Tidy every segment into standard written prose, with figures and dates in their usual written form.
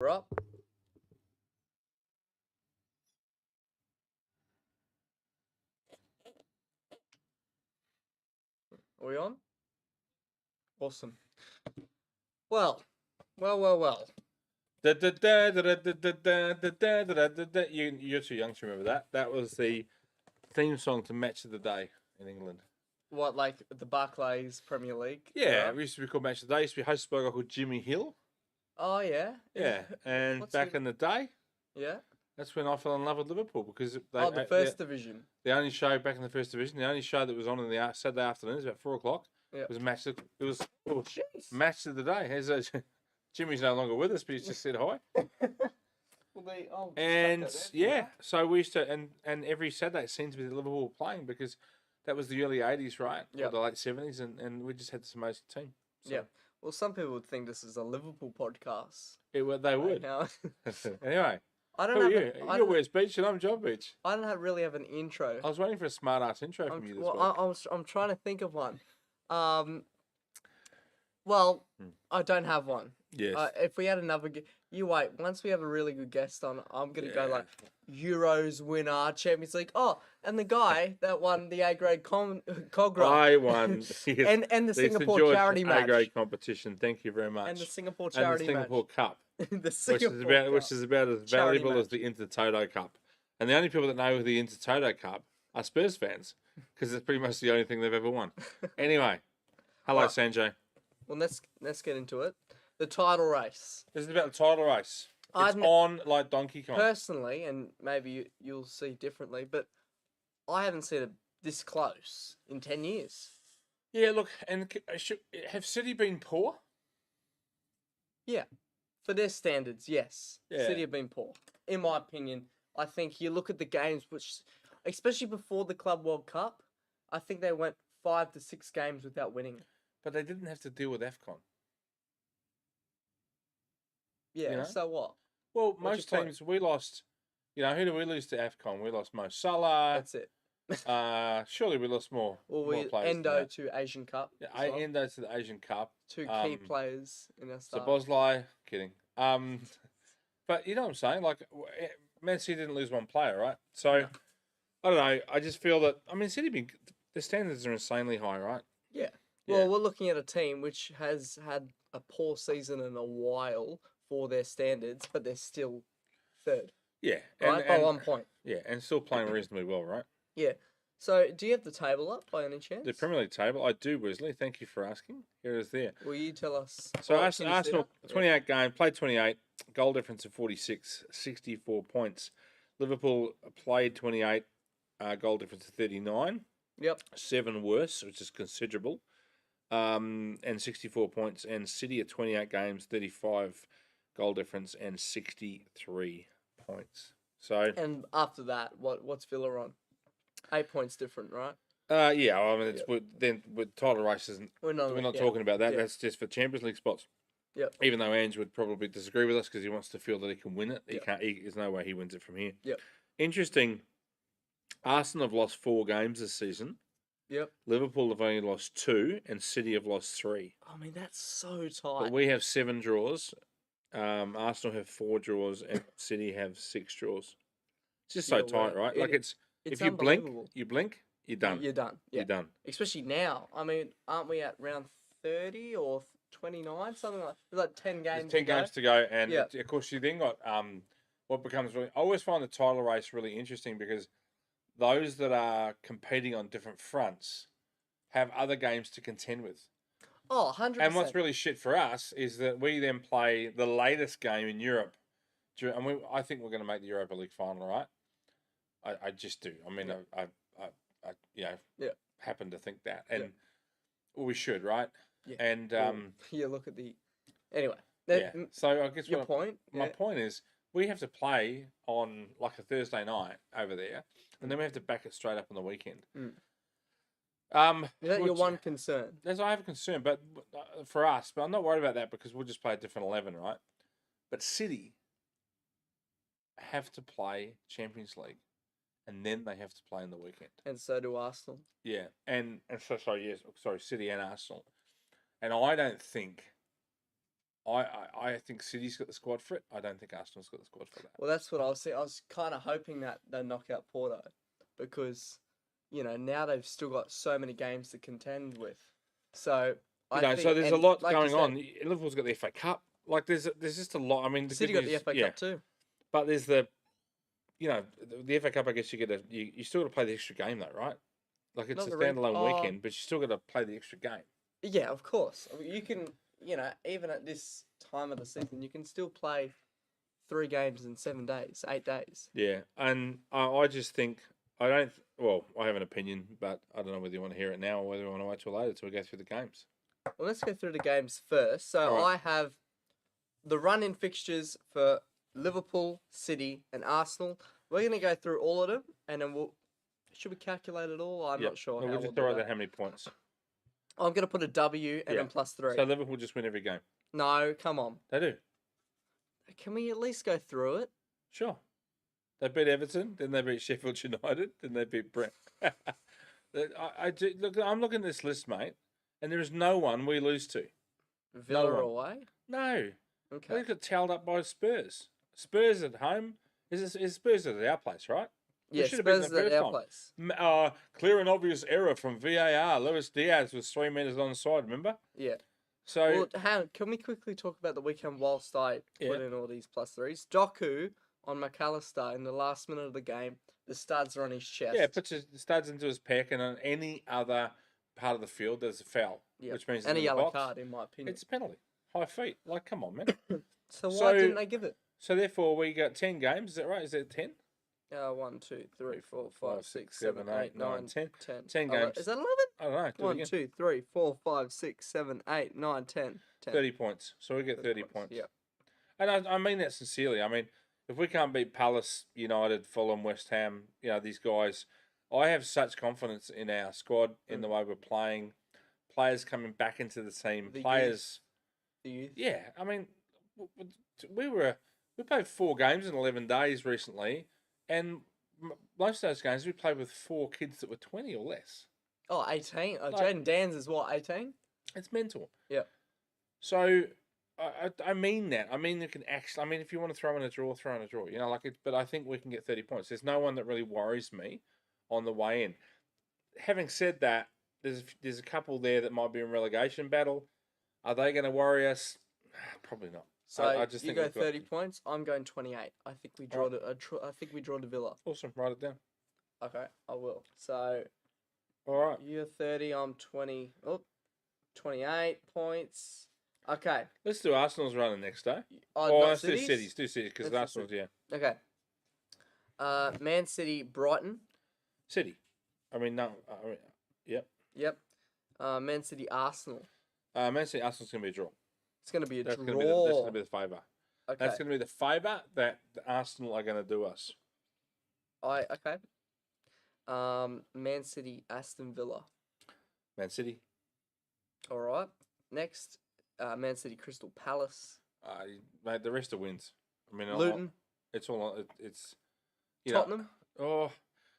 We're up. Are we on? Awesome. Well. You're too young to remember that. That was the theme song to Match of the Day in England. What, like the Barclays Premier League? Yeah, era? it used to be called Match of the Day. It used to be hosted by a guy called Jimmy Hill. Oh yeah. Yeah, and What's back he- in the day, Yeah. that's when I fell in love with Liverpool because The first division. the only show back in the first division, the only show that was on in the Saturday afternoons about 4 o'clock Yeah. was Match. It was Jeez. Match of the Day. Jimmy's no longer with us, but he's just said hi. Well, they. Oh, just And stuck that there for yeah, you. so we used to, and every Saturday it seemed to be the Liverpool playing because that was the early 80s, right? Yep. Or the late 70s, and we just had this amazing team. So Yeah. Well, some people would think this is a Liverpool podcast. they right would. now. Anyway, I who don't are have. you? I You're don't, West Beach and I'm John Beach. I don't really have an intro. I was waiting for a smart ass intro from you this week. I'm trying to think of one. Well, I don't have one. Yes. If we had another, you wait. Once we have a really good guest on, I'm gonna go Yeah. like Euros winner, Champions League. Oh, and the guy that won the A grade Cogra I won. and the the Singapore St. George charity match A-grade competition. Thank you very much. and the Singapore And charity the Singapore Cup. match. The which Singapore is about as Charity valuable as match. the Intertoto Cup. And the only people that know the Intertoto Cup are Spurs fans because it's pretty much the only thing they've ever won. Anyway, hello Well, Sanjay. Well, let's get into it. The title race. This is about the title race. It's I'd- on like Donkey Kong. Personally, and maybe you'll see differently, but I haven't seen it this close in 10 years. Yeah, look, and have City been poor? Yeah, for their standards, yes. Yeah. City have been poor. In my opinion, I think you look at the games, which, especially before the Club World Cup, I think they went 5 to 6 games without winning. But they didn't have to deal with AFCON. Yeah, You know? so what? Well, What's most your point? teams, we lost, who did we lose to AFCON? We lost Mo Salah. That's it. Surely we lost more. Well, more we players than Endo that. to Asian Cup. Yeah, as well. Endo to the Asian Cup. 2 key um, players in our So start. Bosley, kidding. But you know what I'm saying? Like, Man City didn't lose one player, right? So, I don't know. I just feel that, City, the standards are insanely high, right? Yeah. Yeah. Well, we're looking at a team which has had a poor season in a while for their standards, but they're still third, Yeah. right? By 1 point. Yeah, and still playing reasonably well, right? Yeah. So, do you have the table up by any chance? The Premier League table, I do, Wesley. Thank you for asking. Here it is there. Will you tell us? So Oh, can you see Arsenal, that? 28 games, played 28, goal difference of 46, 64 points. Liverpool played 28, goal difference of 39, Yep. 7 worse, which is considerable, and 64 points. And City at 28 games, 35 goal difference and 63 points. So, And after that, what's Villa on? 8 points different, right? yeah, it's then with title races, We're not. we're not yeah. talking about that. Yeah. That's just for Champions League spots. Yep. Even though Ange would probably disagree with us because he wants to feel that he can win it. He Yep. can't. There's no way he wins it from here. Yep. Interesting. Arsenal have lost 4 games this season. Yep. Liverpool have only lost 2, and City have lost 3. That's so But tight. we have 7 draws. Arsenal have 4 draws, and City have 6 draws. It's just so Yeah, tight, well, right? it- Like it's It's if you blink, unbelievable. you're done. You're done. Yeah. You're done. Especially now. Aren't we at round 30 or 29? Something like 10 There's games. 10 to go? games to go, and Yeah. of course you then got what becomes really. I always find the title race really interesting because those that are competing on different fronts have other games to contend with. Oh, 100%. And what's really shit for us is that we then play the latest game in Europe, and I think we're going to make the Europa League final, right? I just do. Yeah. I Yeah. happen to think that, and well, we should, right? Yeah. And Yeah, look at the. Anyway. yeah. So I guess Your point? my Yeah. point is we have to play on like a Thursday night over there, and then we have to back it straight up on the weekend. Mm. Is that your which- one concern? That's I have a concern, but for us, but I'm not worried about that because we'll just play a different 11, right? But City have to play Champions League, and then they have to play in the weekend. And so do Arsenal. Yeah, and so sorry, City and Arsenal, and I don't think I think City's got the squad for it. I don't think Arsenal's got the squad for that. Well, that's what I was saying. I was kind of hoping that they knock out Porto because, now they've still got so many games to contend with. So So there's a and lot like you going said, on. Liverpool's got the FA Cup. Like there's just a lot. I mean, the City good got the news- FA yeah, Cup too. but there's the FA Cup. I guess you still got to play the extra game though, right? Like it's Not a the re- standalone oh. weekend, but you still got to play the extra game. Yeah, of course. I mean, you can, even at this time of the season, you can still play 3 games in 7 days, 8 days. Yeah, and I just think I don't. Well, I have an opinion, but I don't know whether you want to hear it now or whether you want to wait till later till we go through the games. Well, let's go through the games first. So All right. I have the run-in fixtures for Liverpool, City, and Arsenal. We're going to go through all of them, and then should we calculate it all? I'm Yep. not sure. No, how we'll just do write that. down how many points. I'm going to put a W and Yeah. then +3. So Liverpool just win every game. No, come on. They do. Can we at least go through it? Sure. They beat Everton, then they beat Sheffield United, then they beat Brent. Look, I'm looking at this list, mate, and there is no one we lose to. Villa one. away? No. Okay. They got towed up by Spurs. Spurs at home. Is Spurs at our place, right? We Yeah, should have beaten Spurs them at first our time. place. Clear and obvious error from VAR. Luis Diaz was 3 metres onside, remember? Yeah. So, Well, hang on, can we quickly talk about the weekend whilst I Yeah. put in all these +3s? Doku on McAllister in the last minute of the game. The studs are on his chest. yeah, puts his studs into his pack, and on any other part of the field, there's a foul, Yeah. which means and a it's in the yellow box. card, in my opinion. It's a penalty. High feet. Like, come on, man. So why so- didn't they give it? So, therefore, we got 10 games. Is that right? Is it 10? 1, 2, 3, 4, 5, 5, 6, 6, 7, 7, 8, 9, 10. 10. 10 11. games. Is that 11? I don't know. Do it 1, again. 2, 3, 4, 5, 6, 7, 8, 9, 10. 10. 30 points. So, we get 30 points. Yeah. And I mean that sincerely. I mean, if we can't beat Palace, United, Fulham, West Ham, these guys, I have such confidence in our squad, in the way we're playing, players coming back into the team, The players. The youth. Yeah, I mean, we played 4 games in 11 days recently, and most of those games we played with 4 kids that were 20 or less. Oh, 18. Like- Jaden Dans is what, 18? It's mental. Yeah. So I mean that. I mean you can actually. I mean if you want to throw in a draw, throw in a draw. But I think we can get 30 points. There's no one that really worries me on the way in. Having said that, there's a couple there that might be in relegation battle. Are they going to worry us? Probably not. So I just you think go we've got- 30 points. I'm going 28. I think we draw I think we draw to Villa. Awesome. Write it down. Okay, I will. So All right. you're 30. I'm 20. Oh, 28 points. Okay. Let's do Arsenal's running next day. Not Let's do Cities? Cities. Do Cities because Let's do Arsenal's Okay. Man City, Brighton. City. I mean no. Yep. Yep. Man City, Arsenal. Man City. Arsenal's going to be a draw. It's going to be a That's draw. going to be the favour. Okay. That's going to be the favour that Arsenal are going to do us. Okay. Man City, Aston Villa. Man City. All right. Next, Man City, Crystal Palace. Mate, the rest are wins. I mean, Luton, it's all. It's you know, Tottenham. Oh,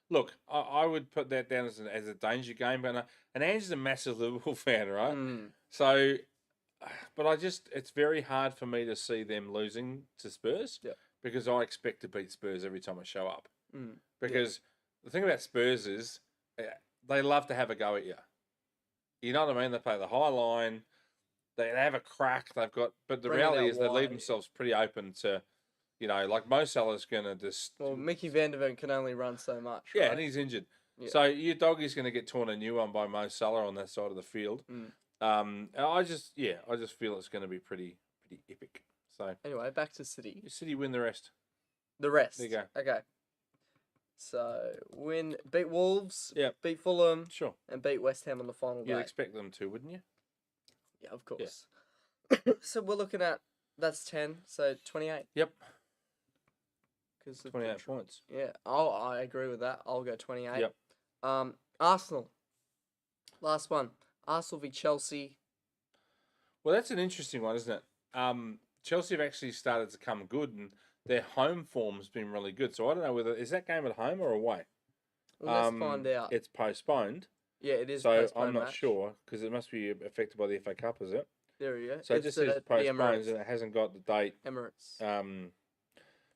look, I would put that down as a danger game, but and Ange's a massive Liverpool fan, right? Mm. So, but it's very hard for me to see them losing to Spurs. Yeah. Because I expect to beat Spurs every time I show up. Mm. Because the thing about Spurs is they love to have a go at you. You know what I mean? They play the high line. They have a crack. But the Bring it reality out is they leave wide. themselves pretty open to, like Mo Salah's going to just. Well, Mickey Van der Ven can only run so much. yeah, right? and he's injured. Yeah. So your doggy's going to get torn a new one by Mo Salah on that side of the field. Mm. I just feel it's going to be pretty epic. So Anyway, back to City. City win the rest. The rest. There you go. Okay. So beat Wolves. Yep. Beat Fulham Sure, and beat West Ham on the final you'd day. expect them to, wouldn't you? Yeah, of course. So we're looking at that's 10. So 28. Yep, Because 28 points. Yeah. I agree with that. I'll go 28. Yep. Arsenal. Last one. Arsenal v Chelsea. Well, that's an interesting one, isn't it? Chelsea have actually started to come good, and their home form's been really good. So I don't know whether is that game at home or away. Well, let's find out. It's postponed, Yeah, it is. so postponed I'm not match. sure because it must be affected by the FA Cup, is it? There you go. So it It's just the says postponed, Emirates. and it hasn't got the date. Emirates.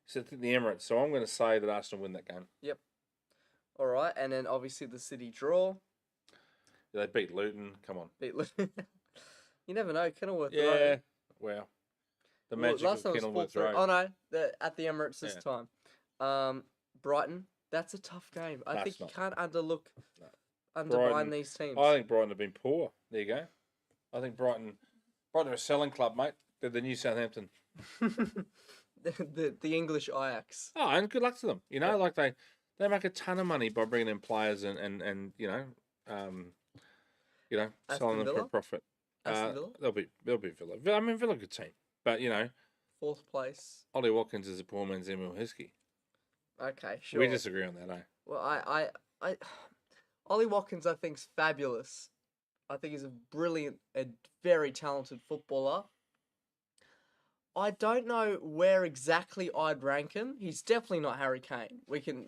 So it's at the Emirates. So I'm going to say that Arsenal win that game. All right, and then obviously the City draw. They beat Luton. Come on. Beat You never know. Kenilworth Yeah. Road. Well, the Well, magic last of time was Kenilworth 4-3. Road. Oh no, at the Emirates this Yeah. time. Brighton. That's a tough game. I No, think it's you not. can't No. undermine Brighton- these teams. I think Brighton have been poor. There you go. I think Brighton are a selling club, mate. They're the new Southampton. the English Ajax. Oh, and good luck to them. You know, Yeah. like they make a ton of money by bringing in players and selling them for a Villa? profit. Aston Villa? They'll be Villa. I mean, Villa good team, but 4th place. Ollie Watkins is a poor man's Emil Heskey. Okay, sure. We disagree on that, eh? Well, I Ollie Watkins, I think, is fabulous. I think he's a brilliant and very talented footballer. I don't know where exactly I'd rank him. He's definitely not Harry Kane.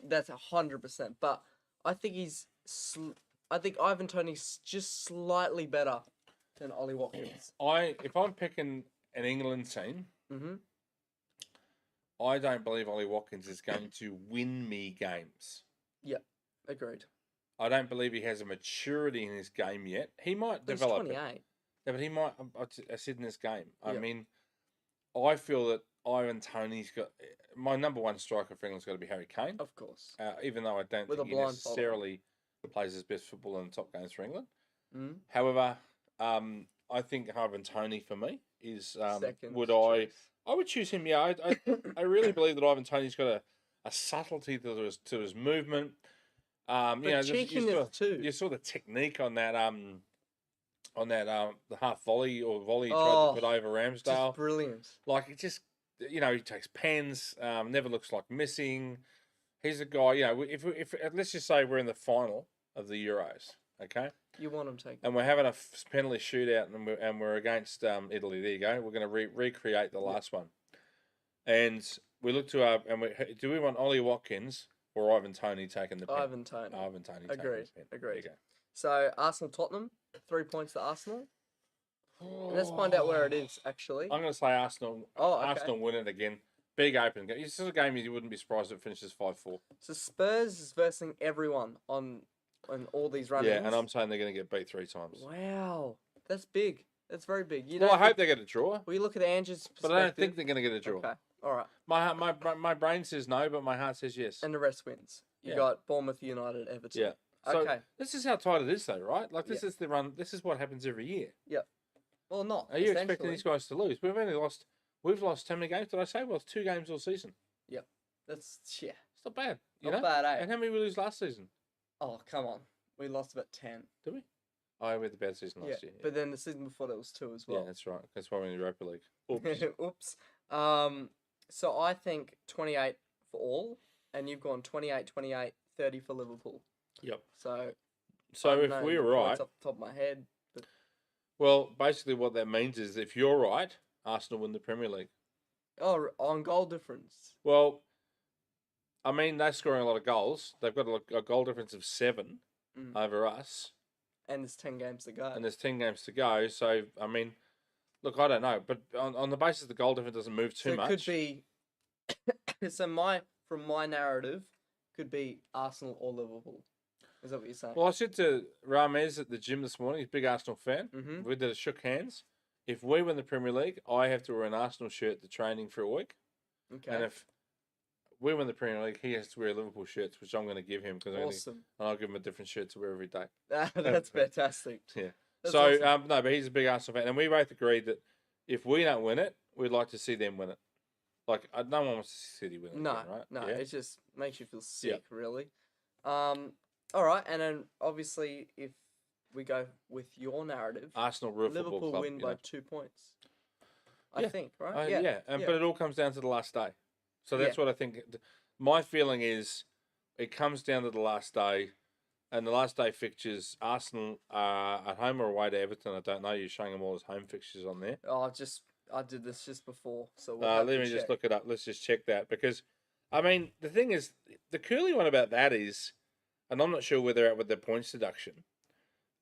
That's 100%. But I think I think Ivan Toney's just slightly better than Ollie Watkins. If I'm picking an England team, Mm-hmm. I don't believe Ollie Watkins is going to win me games. Agreed. I don't believe he has a maturity in his game yet. He might He's develop it. 28. Yeah, but he might. I said in this game. I Yeah. mean, I feel that Ivan Toney's got my number one striker for England's got to be Harry Kane. Of course. Even though I don't With think a he blind follower. necessarily plays his best football in the top games for England. Mm. However, I think Ivan Toney for me is. Second Would choice. I would choose him. Yeah, I really believe that Ivan Toney's got a subtlety to his movement. But cheekiness too. You saw the technique on that the half volley or volley he tried Oh, to put over Ramsdale. Just brilliant. Like it just he takes pens, never looks like missing. He's a guy, if let's just say we're in the final of the Euros, okay? You want him taken. And we're having a penalty shootout and we're against Italy. There you go. We're going to recreate the last one. And we look to do we want Ollie Watkins or Ivan Toney taking the pen? Ivan Toney. Ivan Toney taking Agreed. the pen. There you Agreed. So Arsenal Tottenham, 3 points to Arsenal. go. Let's find out where it is actually. I'm going to say Arsenal. Oh, okay. Arsenal win it again. Big open game. This is a game you wouldn't be surprised if it finishes 5-4. So Spurs is versing everyone on all these run-ins. Yeah, and I'm saying they're going to get beat 3 times. Wow, that's big. That's very big. Well, I hope they get a draw, We look at Andrew's perspective. but I don't think they're going to get a draw. Okay, all right. My brain says no, but my heart says yes. And the rest wins. You Yeah. got Bournemouth, United, Everton. Yeah. So Okay. this is how tight it is, though, right? Like this is the run. This is what happens every year. Well, not. Are you expecting essentially. these guys to lose? We've lost how many games? Did I say? Well, 2 games all season. That's It's not bad. You not know? bad, eh? And how many we lose last season? Oh, come on. We lost about 10. Did we? Oh, we had the bad season Yeah, last year. but then the season before that was 2 as Yeah, well. that's right. That's why we're in the Europa League. Oops. Oops. So I think 28 for all, and you've gone 28, 28, 30 for Liverpool. Yep. So I So don't if know we're the points right, off the top of my head, well, basically what that means is if you're right, Arsenal win the Premier League. on goal difference. Well, I mean, they're scoring a lot of goals. They've got a goal difference of 7 Mm. over us, And there's 10 games to go. and there's 10 games to go. So, I mean, look, I don't know. But on the basis the goal difference doesn't move too So much. it could be. From my narrative, could be Arsenal or Liverpool. Is that what you're saying? Well, I said to Ramez at the gym this morning, he's a big Arsenal fan. Mm-hmm. We did a shook hands. If we win the Premier League, I have to wear an Arsenal shirt to training for a week. Okay. And if we win the Premier League, he has to wear Liverpool shirts, which I'm going to give him because Awesome. I'll give him a different shirt to wear every day. That's fantastic. Yeah. That's So awesome. no, but he's a big Arsenal fan, and we both agreed that if we don't win it, we'd like to see them win it. Like no one wants to see City win it. No, again, right? no, Yeah? it just makes you feel sick, really. All right, and then obviously if we go with your narrative, Arsenal real football Liverpool club. win you by know. 2 points. I Yeah. think, right? Yeah. But it all comes down to the last day. So that's what I think. My feeling is, it comes down to the last day, and the last day fixtures. Arsenal at home or away to Everton. I don't know. You're showing them all as home fixtures on there. I did this just before, so we'll have Let to me just check. look it up. Let's just check that because, I mean, the thing is, the curly one about that is, and I'm not sure where they're at with their points deduction.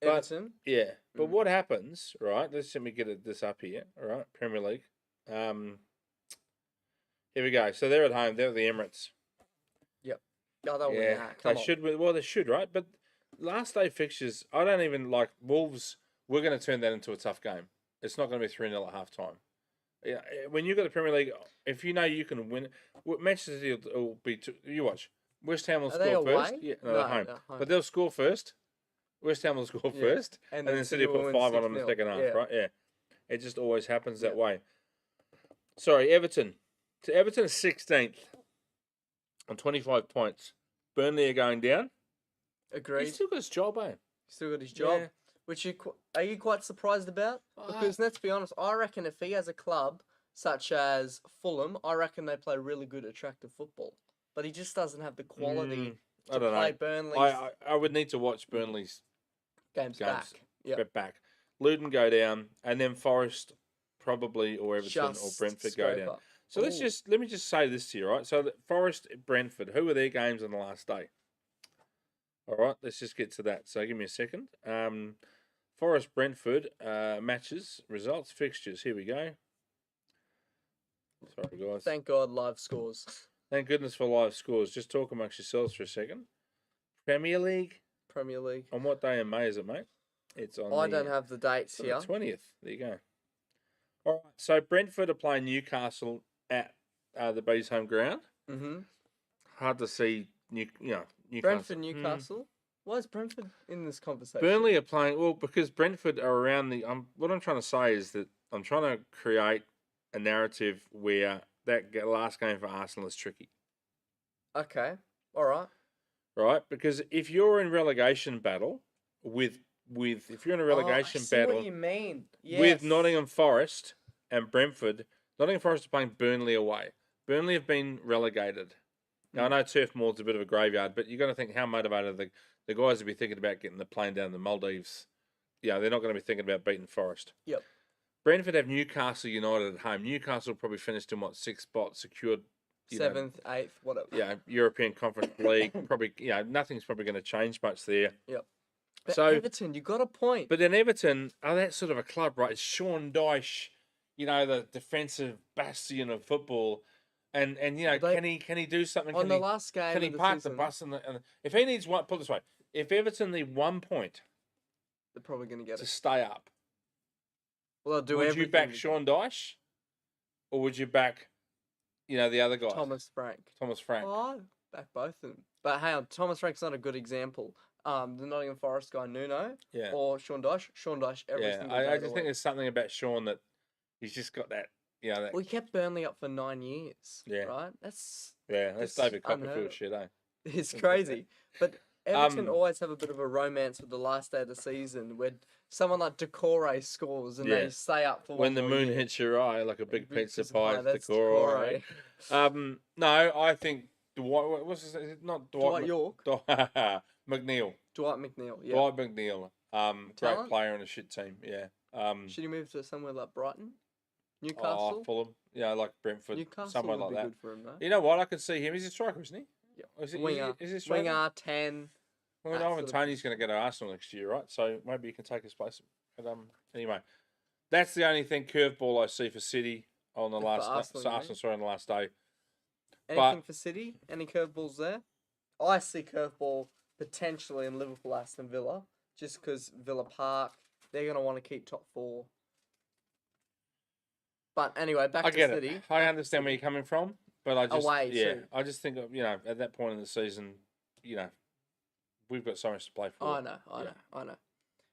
Everton. Yeah, but Mm. what happens, right? Let me get this up here, all right? Premier League. Here we go. So they're at home. They're at the Emirates. Yep. Oh, they'll win Yeah, that. they Come on. should win. Well, they should, right? But last day fixtures, I don't even like Wolves. We're going to turn that into a tough game. It's not going to be 3-0 at half time. Yeah, when you got the Premier League, if you know you can win, Manchester City will be. You watch. West Ham will Are they score first. away? Yeah, no, No, they're home. they're home. But they'll score first. West Ham will score Yeah. first, And and then City will will put win 5 on in the 6-0. second half, Yeah. right? Yeah, it just always happens that Yeah. way. Sorry, Everton. So Everton is 16th on 25 points. Burnley are going down. Agreed. He's still got his job, eh? Still got his job. Yeah. Which are you quite surprised about? Because let's be honest, I reckon if he has a club such as Fulham, I reckon they play really good, attractive football. But he just doesn't have the quality I to don't play know. Burnley's I would need to watch Burnley's games games back. Yeah. get back. Luton go down, and then Forest probably, or Everton or Just Brentford go down. scraper. So Ooh. let me just say this to you, right? So Forest, Brentford, who were their games on the last day? All right, let's just get to that. So give me a second. Forest, Brentford matches, results, fixtures. Here we go. Sorry, guys. Thank God, live scores. Thank goodness for live scores. Just talk amongst yourselves for a second. Premier League. Premier League. On what day in May is it, mate? It's on. I don't have the dates the here. 20th. There you go. All right. So Brentford are playing Newcastle at the Bees' home ground. Mm-hmm. Hard to see. Newcastle. Brentford, Newcastle. Why is Brentford in this conversation? Burnley are playing because Brentford are around the. What I'm trying to say is that I'm trying to create a narrative where that last game for Arsenal is tricky. Okay. All right. Right, because if you're in relegation battle with if you're in a relegation I see battle what you mean. Yes. with Nottingham Forest and Brentford, Nottingham Forest are playing Burnley away. Burnley have been relegated. Now I know Turf Moor's a bit of a graveyard, but you got to think how motivated the guys will be thinking about getting the plane down the Maldives. Yeah, they're not going to be thinking about beating Forest. Yep. Brentford have Newcastle United at home. Newcastle probably finished in 6th spot, secured 7th, 8th, whatever. Yeah, European Conference League. Probably, nothing's probably going to change much there. Yep. But So Everton, you got a point. But then Everton are that sort of a club, right? It's Sean Dyche, the defensive bastion of football, and can he do something? On the last game, can he of the park season, the bus? And if he needs one, put it this way: if Everton need 1 point they're probably going to get to it. stay up, Well, they'll do would everything. you back Sean Dyche, or would you back, the other guy, Thomas Frank? Thomas Frank. Oh, I back both of them. But hang on, Thomas Frank's not a good example. The Nottingham Forest guy, Nuno, Yeah. or Sean Dyche. Sean Dyche, every Yeah, single day. I of the just think week. there's something about Sean that he's just got that. That. We kept Burnley up for 9 years. Yeah. Right? That's That's That's David unheard Copperfield of. shit, eh? it's crazy. But Everton Um, always have a bit of a romance with the last day of the season where someone like Decore scores and Yeah. they stay up for When one the more moon year. hits your eye like a big pizza Pizza pie, that's Decore. Decore. No, I think Dwight. What's his name? Not Dwight York. McNeil. Dwight McNeil. Yeah. Dwight McNeil. Great Talent? player in a shit team. Yeah. Should he move to somewhere like Brighton? Oh, Newcastle? Fulham. Yeah, like Brentford. Newcastle Somewhere would like be that. good for him, though. You know what? I can see him. He's a striker, isn't he? Yeah. Is he, Winger. Is he a striker? Winger, 10. Well, that Ivan sort of Toney's going to go to Arsenal next year, right? So maybe you can take his place. But anyway, that's the only thing curveball I see for City on the For last Arsenal, day. you Arsenal, sorry, on the last day. Anything for City? Any curveballs there? I see curveball potentially in Liverpool, Aston Villa, just because Villa Park, they're going to want to keep top 4. But anyway, back I to get City. it. I understand where you're coming from, but I just Away, yeah, too. I just think at that point in the season, we've got so much to play for. I know.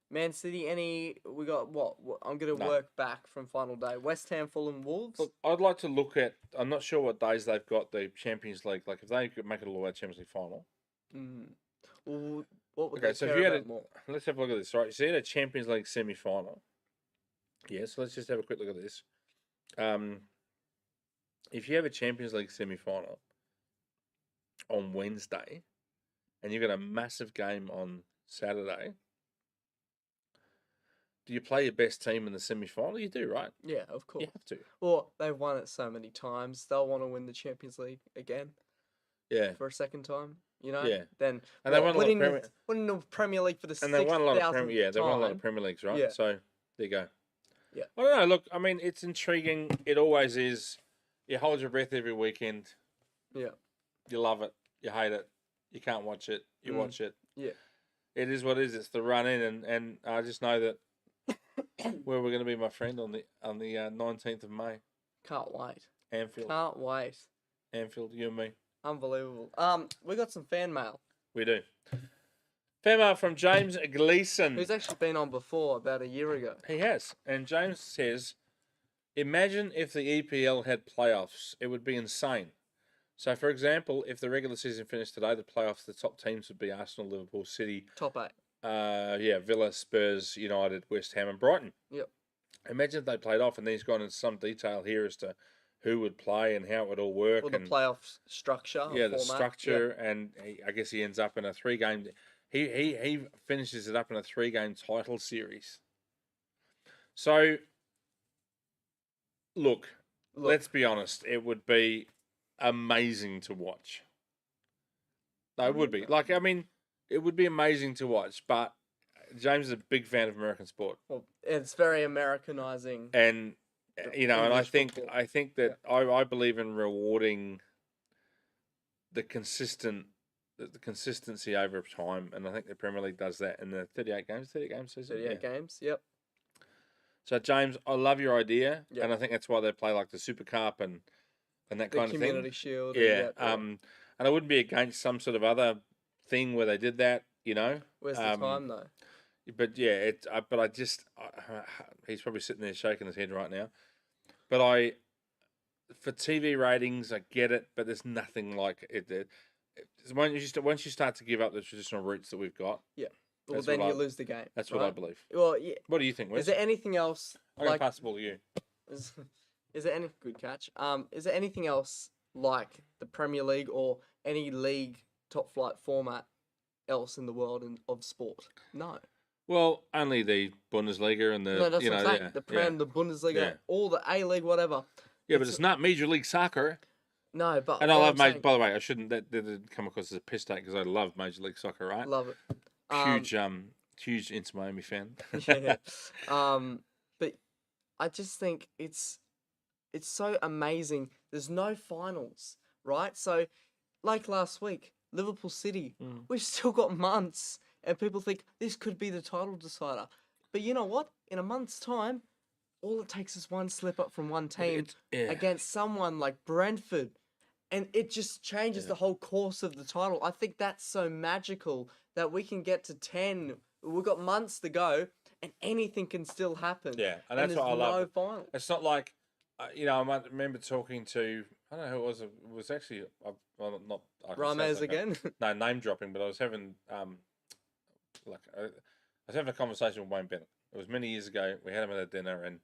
Man City, we got what? I'm going to No. work back from final day. West Ham, Fulham, Wolves. Look, I'd like to look at. I'm not sure what days they've got the Champions League. Like if they could make it all out Champions League final. Well, what would Okay, they so if care you had about more? let's have a look at this. Right, so you had a Champions League semi-final. Yeah, so let's just have a quick look at this. If you have a Champions League semi-final on Wednesday, and you've got a massive game on Saturday, do you play your best team in the semi-final? You do, right? Yeah, of course. You have to. Well, they've won it so many times. They'll want to win the Champions League again. Yeah. for a second time. Yeah. Then And they won a lot of winning the Premier League for the and they won a lot of 6,000th They won a lot of time. Premier Leagues, right? Yeah. So there you go. Yeah. I don't know. Look, I mean, it's intriguing. It always is. You hold your breath every weekend. Yeah. You love it. You hate it. You can't watch it. You watch it. Yeah. It is what it is. It's the run in, and I just know that where we're going to be, my friend, on the 19th of May, Can't wait. Anfield. Can't wait. Anfield, you and me. Unbelievable. We got some fan mail. We do. Fan mail from James Gleason. Who's actually been on before about a year ago. He has. And James says, imagine if the EPL had playoffs. It would be insane. So, for example, if the regular season finished today, the playoffs, the top teams would be Arsenal, Liverpool, City. Top 8. Villa, Spurs, United, West Ham and Brighton. Yep. Imagine if they played off, and he's gone into some detail here as to who would play and how it would all work. Or the playoff structure. Yeah, the format. structure, and I guess he ends up in a 3-game... He finishes it up in a 3-game title series. So, look, let's be honest. It would be amazing to watch. No, it would be. Like, I mean, it would be amazing to watch, but James is a big fan of American sport. Well, it's very Americanizing. And, and I think that I believe in rewarding the consistency over time, and I think the Premier League does that in the 38 games season. 38 games, yep. So James, I love your idea, Yep. and I think that's why they play like the Super Cup and that kind of thing. The Community Shield. Yeah. And I wouldn't be against some sort of other thing where they did that. Where's the time though? But yeah, he's probably sitting there shaking his head right now. But for TV ratings, I get it, but there's nothing like it. Once you start to give up the traditional routes that we've got, Well, then you lose the game. That's right? what I believe. Well, yeah. What do you think, Wes? Is there anything else? I'm gonna pass the ball to you. Is there any good catch? Is there anything else like the Premier League or any league top flight format else in the world of sport? No. Well, only the Bundesliga and the No, that's what I'm saying. The Prem, the Bundesliga, Yeah. all the A League, whatever. Yeah, but it's not Major League Soccer. No, but And I what love I'm Major. saying- By the way, I shouldn't. That didn't come across as a piss take because I love Major League Soccer, right? Love it. Huge Inter Miami fan. Yeah. But I just think it's so amazing. There's no finals, right? So, like last week, Liverpool City, we've still got months, and people think this could be the title decider. But you know what? In a month's time, all it takes is one slip up from one team against someone like Brentford, and it just changes the whole course of the title. I think that's so magical that we can get to 10. We've got months to go, and anything can still happen. Yeah, and that's what I love. No final. It's not like, I might remember talking to, I don't know who it was. It was actually, not I can say Ramez something. again. No, name dropping, but I was having, I was having a conversation with Wayne Bennett. It was many years ago. We had him at a dinner, and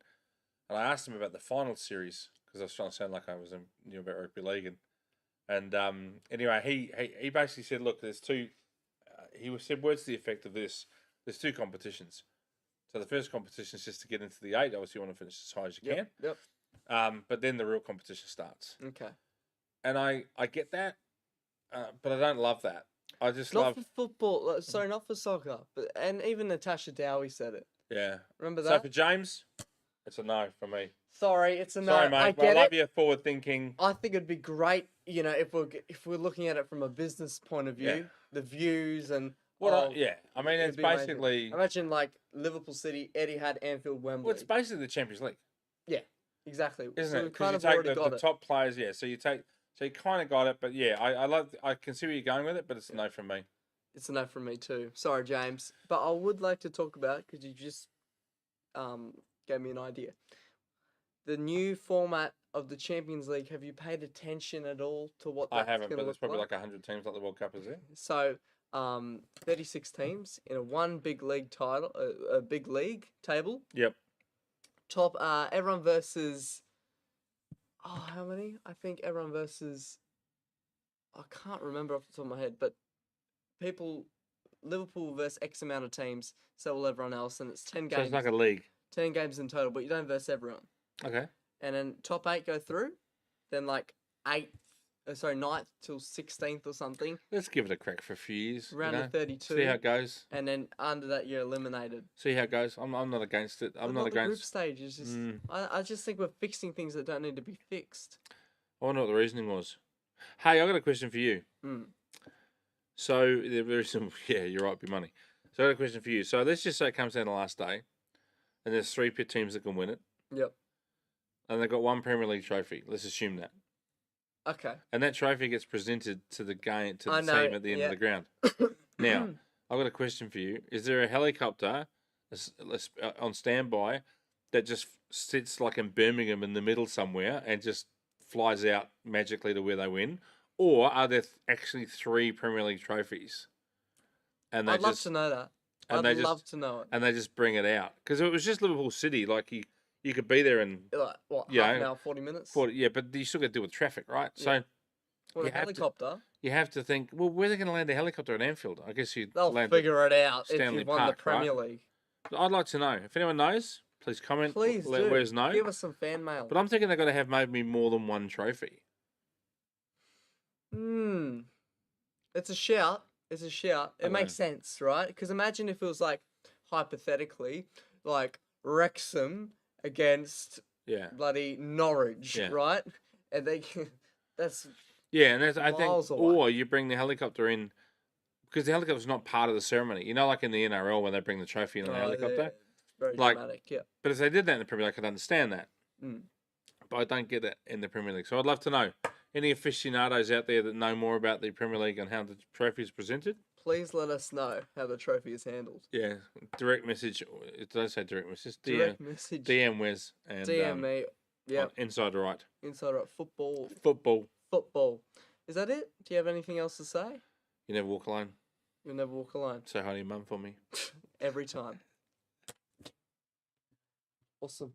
I asked him about the final series because I was trying to sound like I was knew about rugby league, and anyway, he basically said, look, there's two. He said words to the effect of this. There's two competitions. So the first competition is just to get into the 8. Obviously, you want to finish as high as you can. Yep. But then the real competition starts. Okay. And I get that, but I don't love that. I just Not love. for football. Sorry, not for soccer. And even Natasha Dowie said it. Yeah. Remember So that? for James, it's a no for me. Sorry, it's a no. Sorry, mate. I but I get love it. your forward thinking. I think it'd be great, if we're looking at it from a business point of view, Yeah. the views and. I mean, it'd it's be amazing. basically. Imagine like Liverpool City, Etihad, Anfield, Wembley. Well, it's basically the Champions League, Exactly. isn't So it? we 'Cause kind you of take already got the it. top players, yeah. So you kind of got it, but yeah, I can see where you're going with it, but it's a no from me. It's a no from me too. Sorry, James, but I would like to talk about because you just gave me an idea. The new format of the Champions League. Have you paid attention at all to what I that's haven't, gonna but there's look probably like? like 100 teams like the World Cup, is there? So, 36 teams in a one big league title, a big league table. Yep. Top, everyone versus. Oh, how many? I think everyone versus. I can't remember off the top of my head, but Liverpool versus X amount of teams, so will everyone else, and it's 10 So games. it's like a league. 10 games in total, but you don't verse everyone. Okay. And then top 8 go through, then like 8th sorry, 9th till 16th or something, Let's give it a crack for a few years. round of See how 32, it goes. and then under that you're eliminated. See how it goes. I'm not against it. I'm But not not the group against. stage. It's just, Mm, I just think we're fixing things that don't need to be fixed. I wonder what the reasoning was. Hey, I got a question for you. Mm. So they're very simple. Yeah, you're right. Be money. So I got a question for you. So let's just say it comes down to the last day, and there's 3 pit teams that can win it, Yep. and they've got one Premier League trophy. Let's assume that, Okay. and that trophy gets presented to the I know, team at the end yeah. of the ground. Now, I've got a question for you. Is there a helicopter on standby that just sits like in Birmingham in the middle somewhere and just flies out magically to where they win? Or are there actually 3 Premier League trophies? And I'd love to know that. and I'd they just- love to know it. and they just bring it out. Because it was just Liverpool City. Like, you could be there in Like, what, Yeah, half an hour, 40 minutes? 40, yeah, but you still got to deal with traffic, right? Yeah. So Well, you a have to- helicopter, you have to think, well, where are they going to land a helicopter at Anfield? I guess you they'll land figure it out if Stanley you've won Park, the Premier right? League. I'd like to know. If anyone knows, please comment. Please let do. us know. Give us some fan mail. But I'm thinking they've got to have maybe more than one trophy. It's a shout. It's a shout. It I makes know. sense, right? Because imagine if it was like, hypothetically, like Wrexham against Yeah. bloody Norwich, Yeah. right? And that's Yeah, and that's, I think, Miles away. or you bring the helicopter in, because the helicopter's not part of the ceremony. You know, like in the NRL when they bring the trophy in on the helicopter? yeah, very Like- dramatic. Yeah. But if they did that in the Premier League, I could understand that. Mm. But I don't get it in the Premier League. So I'd love to know. Any aficionados out there that know more about the Premier League and how the trophy is presented? Please let us know how the trophy is handled. Yeah, direct message. Did I say direct message? Direct message. DM Wes and DM me. Yeah. on Insider Right. Insider at football. Football. Football. Is that it? Do you have anything else to say? You never walk alone. You'll never walk alone. Say hi to your mum for me. Every time. Awesome.